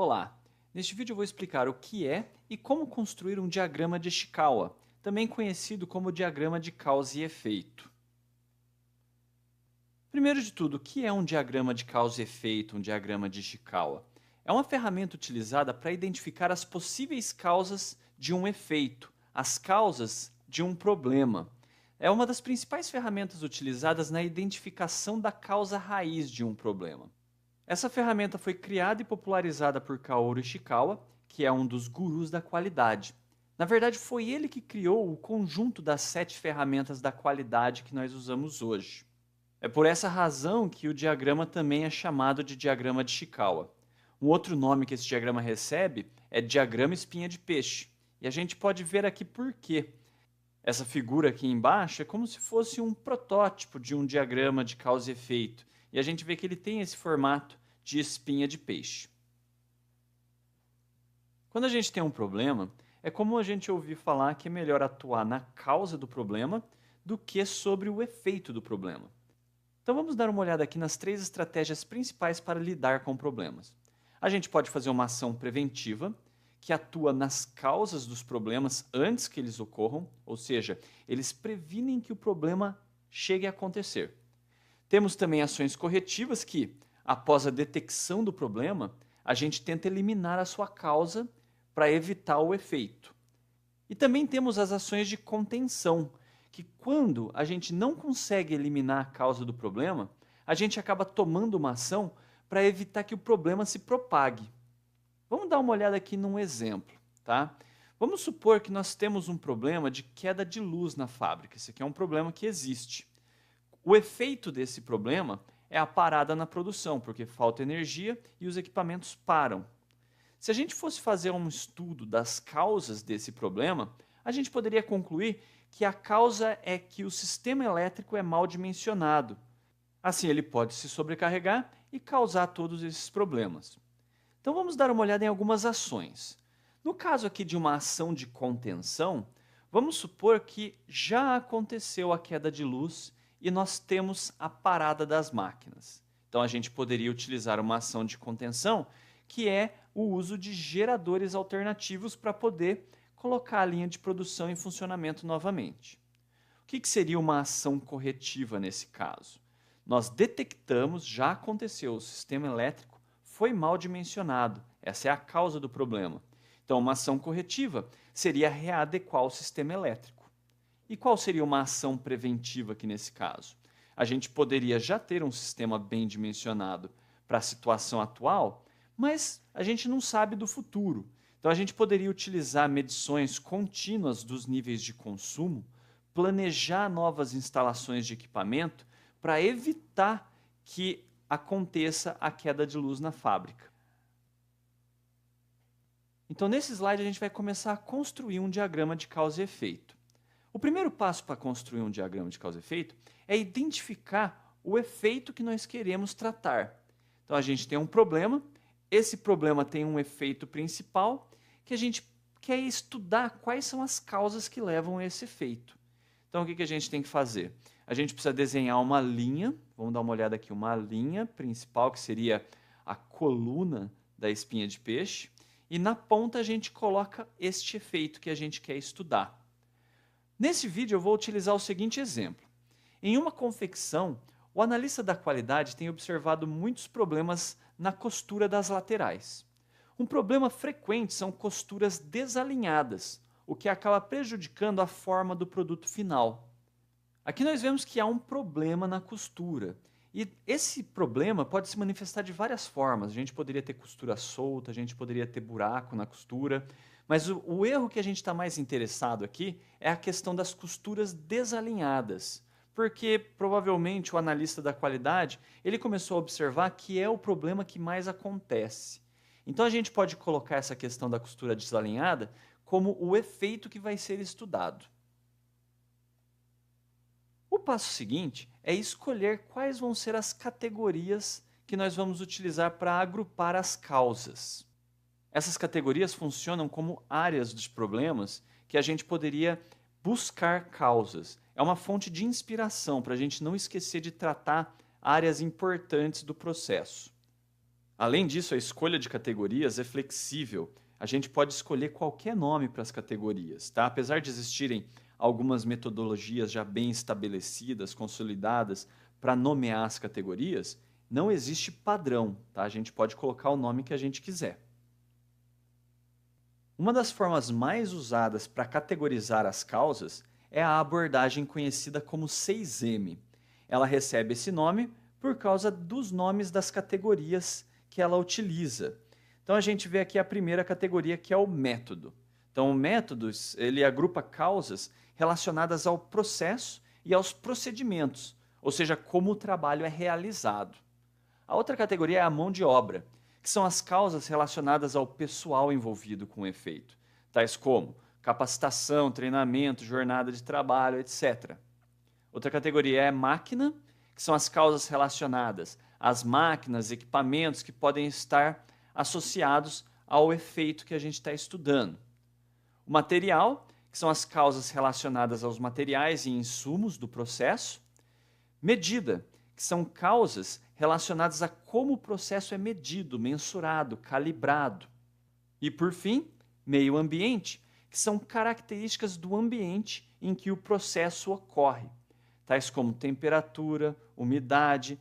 Olá! Neste vídeo eu vou explicar o que é e como construir um diagrama de Ishikawa, também conhecido como diagrama de causa e efeito. Primeiro de tudo, o que é um diagrama de causa e efeito, um diagrama de Ishikawa? É uma ferramenta utilizada para identificar as possíveis causas de um efeito, as causas de um problema. É uma das principais ferramentas utilizadas na identificação da causa raiz de um problema. Essa ferramenta foi criada e popularizada por Kaoru Ishikawa, que é um dos gurus da qualidade. Na verdade, foi ele que criou o conjunto das 7 ferramentas da qualidade que nós usamos hoje. É por essa razão que o diagrama também é chamado de diagrama de Ishikawa. Um outro nome que esse diagrama recebe é diagrama espinha de peixe. E a gente pode ver aqui por quê. Essa figura aqui embaixo é como se fosse um protótipo de um diagrama de causa e efeito. E a gente vê que ele tem esse formato de espinha de peixe. Quando a gente tem um problema, é comum a gente ouvir falar que é melhor atuar na causa do problema do que sobre o efeito do problema. Então vamos dar uma olhada aqui nas 3 estratégias principais para lidar com problemas. A gente pode fazer uma ação preventiva, que atua nas causas dos problemas antes que eles ocorram, ou seja, eles previnem que o problema chegue a acontecer. Temos também ações corretivas que, após a detecção do problema, a gente tenta eliminar a sua causa para evitar o efeito. E também temos as ações de contenção, que quando a gente não consegue eliminar a causa do problema, a gente acaba tomando uma ação para evitar que o problema se propague. Vamos dar uma olhada aqui num exemplo, tá? Vamos supor que nós temos um problema de queda de luz na fábrica. Esse aqui é um problema que existe. O efeito desse problema é a parada na produção, porque falta energia e os equipamentos param. Se a gente fosse fazer um estudo das causas desse problema, a gente poderia concluir que a causa é que o sistema elétrico é mal dimensionado. Assim, ele pode se sobrecarregar e causar todos esses problemas. Então vamos dar uma olhada em algumas ações. No caso aqui de uma ação de contenção, vamos supor que já aconteceu a queda de luz e nós temos a parada das máquinas. Então a gente poderia utilizar uma ação de contenção, que é o uso de geradores alternativos para poder colocar a linha de produção em funcionamento novamente. O que seria uma ação corretiva nesse caso? Nós detectamos, já aconteceu, o sistema elétrico foi mal dimensionado. Essa é a causa do problema. Então, uma ação corretiva seria readequar o sistema elétrico. E qual seria uma ação preventiva aqui nesse caso? A gente poderia já ter um sistema bem dimensionado para a situação atual, mas a gente não sabe do futuro. Então, a gente poderia utilizar medições contínuas dos níveis de consumo, planejar novas instalações de equipamento para evitar que aconteça a queda de luz na fábrica. Então, nesse slide, a gente vai começar a construir um diagrama de causa e efeito. O primeiro passo para construir um diagrama de causa e efeito é identificar o efeito que nós queremos tratar. Então, a gente tem um problema, esse problema tem um efeito principal, que a gente quer estudar quais são as causas que levam a esse efeito. Então, o que a gente tem que fazer? A gente precisa desenhar uma linha, vamos dar uma olhada aqui, uma linha principal, que seria a coluna da espinha de peixe, e na ponta a gente coloca este efeito que a gente quer estudar. Nesse vídeo eu vou utilizar o seguinte exemplo. Em uma confecção, o analista da qualidade tem observado muitos problemas na costura das laterais. Um problema frequente são costuras desalinhadas, o que acaba prejudicando a forma do produto final. Aqui nós vemos que há um problema na costura. E esse problema pode se manifestar de várias formas. A gente poderia ter costura solta, a gente poderia ter buraco na costura. Mas o erro que a gente está mais interessado aqui é a questão das costuras desalinhadas. Porque provavelmente o analista da qualidade ele começou a observar que é o problema que mais acontece. Então a gente pode colocar essa questão da costura desalinhada como o efeito que vai ser estudado. O passo seguinte é escolher quais vão ser as categorias que nós vamos utilizar para agrupar as causas. Essas categorias funcionam como áreas dos problemas que a gente poderia buscar causas. É uma fonte de inspiração para a gente não esquecer de tratar áreas importantes do processo. Além disso, a escolha de categorias é flexível. A gente pode escolher qualquer nome para as categorias, tá? Apesar de existirem algumas metodologias já bem estabelecidas, consolidadas, para nomear as categorias, não existe padrão, tá? A gente pode colocar o nome que a gente quiser. Uma das formas mais usadas para categorizar as causas é a abordagem conhecida como 6M. Ela recebe esse nome por causa dos nomes das categorias que ela utiliza. Então a gente vê aqui a primeira categoria, que é o método. Então o método, ele agrupa causas relacionadas ao processo e aos procedimentos, ou seja, como o trabalho é realizado. A outra categoria é a mão de obra, que são as causas relacionadas ao pessoal envolvido com o efeito, tais como capacitação, treinamento, jornada de trabalho, etc. Outra categoria é máquina, que são as causas relacionadas às máquinas, equipamentos que podem estar associados ao efeito que a gente está estudando. O material, que são as causas relacionadas aos materiais e insumos do processo. Medida, que são causas relacionadas a como o processo é medido, mensurado, calibrado. E, por fim, meio ambiente, que são características do ambiente em que o processo ocorre, tais como temperatura, umidade.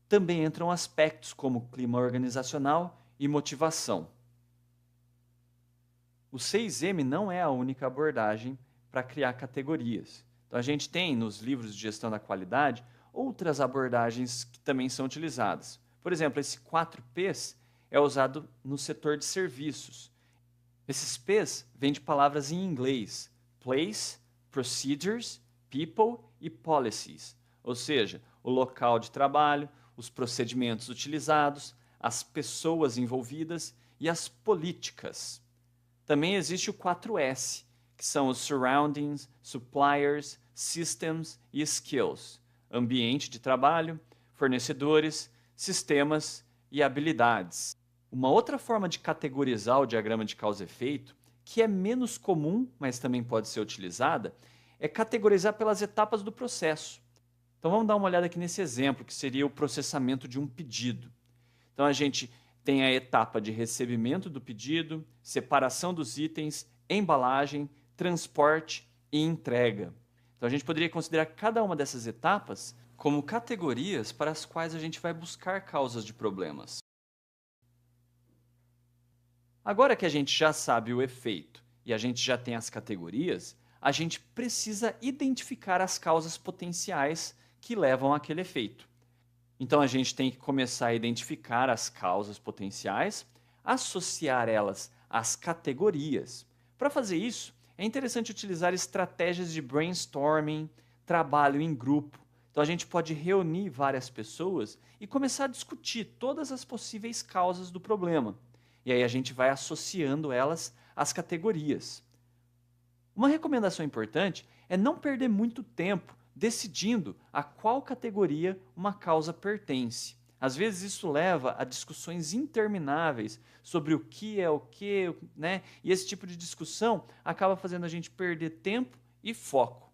Também entram aspectos como clima organizacional e motivação. O 6M não é a única abordagem para criar categorias. Então, a gente tem nos livros de gestão da qualidade outras abordagens que também são utilizadas. Por exemplo, esse 4Ps é usado no setor de serviços. Esses Ps vêm de palavras em inglês: place, procedures, people e policies. Ou seja, o local de trabalho, os procedimentos utilizados, as pessoas envolvidas e as políticas. Também existe o 4S, que são os surroundings, suppliers, systems e skills. Ambiente de trabalho, fornecedores, sistemas e habilidades. Uma outra forma de categorizar o diagrama de causa e efeito, que é menos comum, mas também pode ser utilizada, é categorizar pelas etapas do processo. Então vamos dar uma olhada aqui nesse exemplo, que seria o processamento de um pedido. Então a gente tem a etapa de recebimento do pedido, separação dos itens, embalagem, transporte e entrega. Então a gente poderia considerar cada uma dessas etapas como categorias para as quais a gente vai buscar causas de problemas. Agora que a gente já sabe o efeito e a gente já tem as categorias, a gente precisa identificar as causas potenciais que levam àquele efeito. Então a gente tem que começar a identificar as causas potenciais, associar elas às categorias. Para fazer isso, é interessante utilizar estratégias de brainstorming, trabalho em grupo. Então a gente pode reunir várias pessoas e começar a discutir todas as possíveis causas do problema. E aí a gente vai associando elas às categorias. Uma recomendação importante é não perder muito tempo decidindo a qual categoria uma causa pertence. Às vezes isso leva a discussões intermináveis sobre o que é o que, né? E esse tipo de discussão acaba fazendo a gente perder tempo e foco.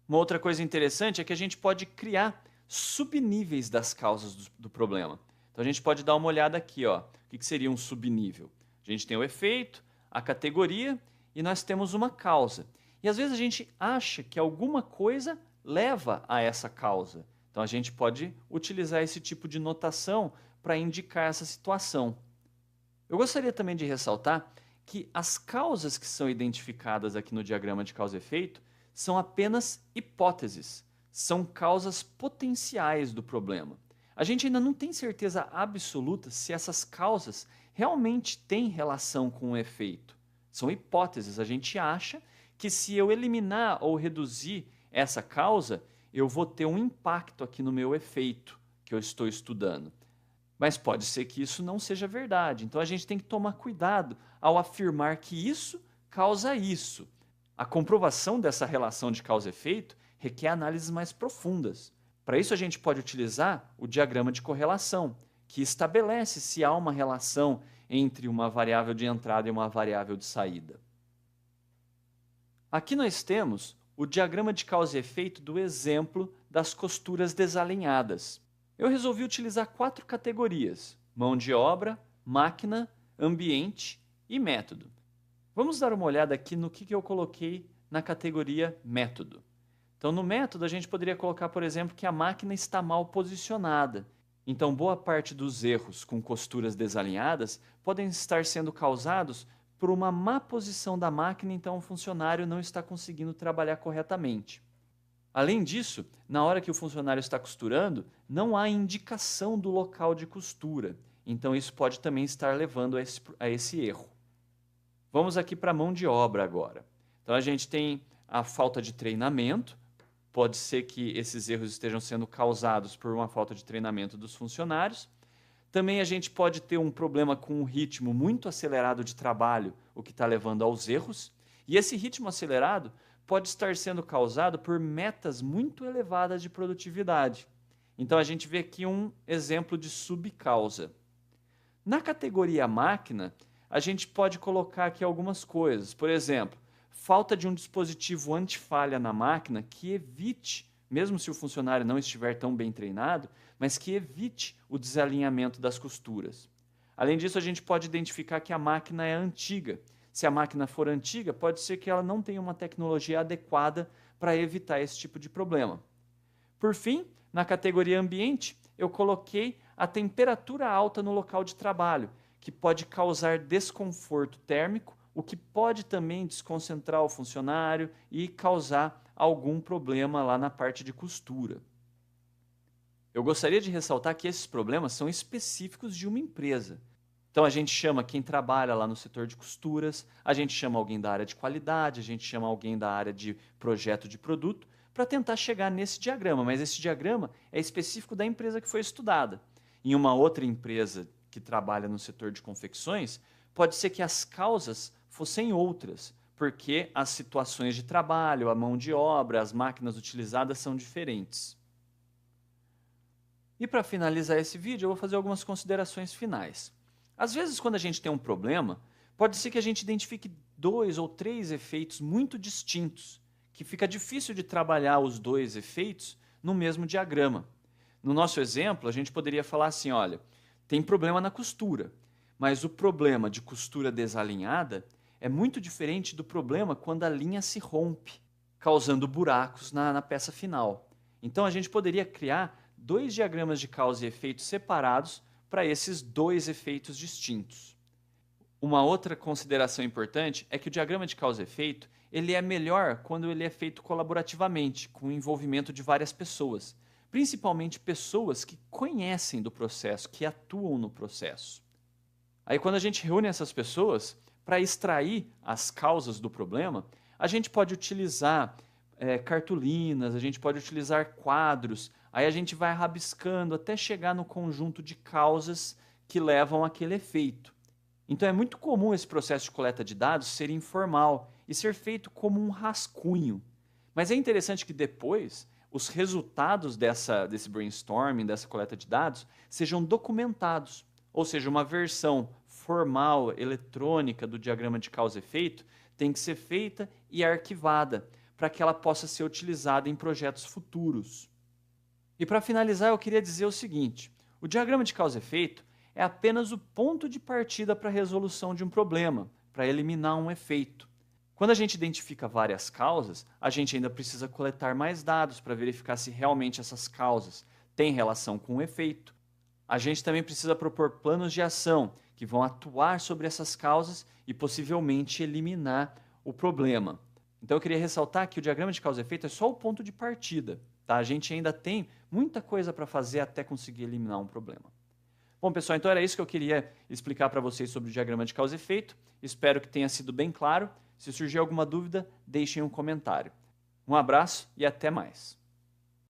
Uma outra coisa interessante é que a gente pode criar subníveis das causas do problema. Então a gente pode dar uma olhada aqui, ó. O que seria um subnível? A gente tem o efeito, a categoria e nós temos uma causa. E às vezes a gente acha que alguma coisa leva a essa causa. Então a gente pode utilizar esse tipo de notação para indicar essa situação. Eu gostaria também de ressaltar que as causas que são identificadas aqui no diagrama de causa e efeito são apenas hipóteses, são causas potenciais do problema. A gente ainda não tem certeza absoluta se essas causas realmente têm relação com o efeito. São hipóteses, a gente acha que se eu eliminar ou reduzir essa causa, eu vou ter um impacto aqui no meu efeito que eu estou estudando. Mas pode ser que isso não seja verdade. Então a gente tem que tomar cuidado ao afirmar que isso causa isso. A comprovação dessa relação de causa e efeito requer análises mais profundas. Para isso a gente pode utilizar o diagrama de correlação, que estabelece se há uma relação entre uma variável de entrada e uma variável de saída. Aqui nós temos o diagrama de causa e efeito do exemplo das costuras desalinhadas. Eu resolvi utilizar 4 categorias. mão de obra, máquina, ambiente e método. Vamos dar uma olhada aqui no que eu coloquei na categoria método. Então, no método, a gente poderia colocar, por exemplo, que a máquina está mal posicionada. Então, boa parte dos erros com costuras desalinhadas podem estar sendo causados por uma má posição da máquina, então o funcionário não está conseguindo trabalhar corretamente. Além disso, na hora que o funcionário está costurando, não há indicação do local de costura. Então, isso pode também estar levando a esse erro. Vamos aqui para a mão de obra agora. Então, a gente tem a falta de treinamento. Pode ser que esses erros estejam sendo causados por uma falta de treinamento dos funcionários. Também a gente pode ter um problema com um ritmo muito acelerado de trabalho, o que está levando aos erros. E esse ritmo acelerado pode estar sendo causado por metas muito elevadas de produtividade. Então, a gente vê aqui um exemplo de subcausa. Na categoria máquina, a gente pode colocar aqui algumas coisas. Por exemplo, falta de um dispositivo anti-falha na máquina que evite, mesmo se o funcionário não estiver tão bem treinado, mas que evite o desalinhamento das costuras. Além disso, a gente pode identificar que a máquina é antiga. Se a máquina for antiga, pode ser que ela não tenha uma tecnologia adequada para evitar esse tipo de problema. Por fim, na categoria ambiente, eu coloquei a temperatura alta no local de trabalho, que pode causar desconforto térmico, o que pode também desconcentrar o funcionário e causar algum problema lá na parte de costura. Eu gostaria de ressaltar que esses problemas são específicos de uma empresa. Então, a gente chama quem trabalha lá no setor de costuras, a gente chama alguém da área de qualidade, a gente chama alguém da área de projeto de produto, para tentar chegar nesse diagrama, mas esse diagrama é específico da empresa que foi estudada. Em uma outra empresa que trabalha no setor de confecções, pode ser que as causas fossem outras, porque as situações de trabalho, a mão de obra, as máquinas utilizadas são diferentes. E para finalizar esse vídeo, eu vou fazer algumas considerações finais. Às vezes, quando a gente tem um problema, pode ser que a gente identifique 2 ou 3 efeitos muito distintos, que fica difícil de trabalhar os 2 efeitos no mesmo diagrama. No nosso exemplo, a gente poderia falar assim, olha, tem problema na costura, mas o problema de costura desalinhada é muito diferente do problema quando a linha se rompe, causando buracos na peça final. Então, a gente poderia criar 2 diagramas de causa e efeito separados para esses 2 efeitos distintos. Uma outra consideração importante é que o diagrama de causa e efeito ele é melhor quando ele é feito colaborativamente, com o envolvimento de várias pessoas, principalmente pessoas que conhecem do processo, que atuam no processo. Aí, quando a gente reúne essas pessoas, para extrair as causas do problema, a gente pode utilizar cartolinas, a gente pode utilizar quadros, aí a gente vai rabiscando até chegar no conjunto de causas que levam àquele efeito. Então, é muito comum esse processo de coleta de dados ser informal e ser feito como um rascunho. Mas é interessante que depois os resultados desse brainstorming, dessa coleta de dados, sejam documentados. Ou seja, uma versão formal, eletrônica do diagrama de causa e efeito tem que ser feita e arquivada para que ela possa ser utilizada em projetos futuros. E para finalizar, eu queria dizer o seguinte, o diagrama de causa e efeito é apenas o ponto de partida para a resolução de um problema, para eliminar um efeito. Quando a gente identifica várias causas, a gente ainda precisa coletar mais dados para verificar se realmente essas causas têm relação com o efeito. A gente também precisa propor planos de ação que vão atuar sobre essas causas e possivelmente eliminar o problema. Então eu queria ressaltar que o diagrama de causa e efeito é só o ponto de partida. Tá? A gente ainda tem muita coisa para fazer até conseguir eliminar um problema. Bom, pessoal, então era isso que eu queria explicar para vocês sobre o diagrama de causa e efeito. Espero que tenha sido bem claro. Se surgir alguma dúvida, deixem um comentário. Um abraço e até mais.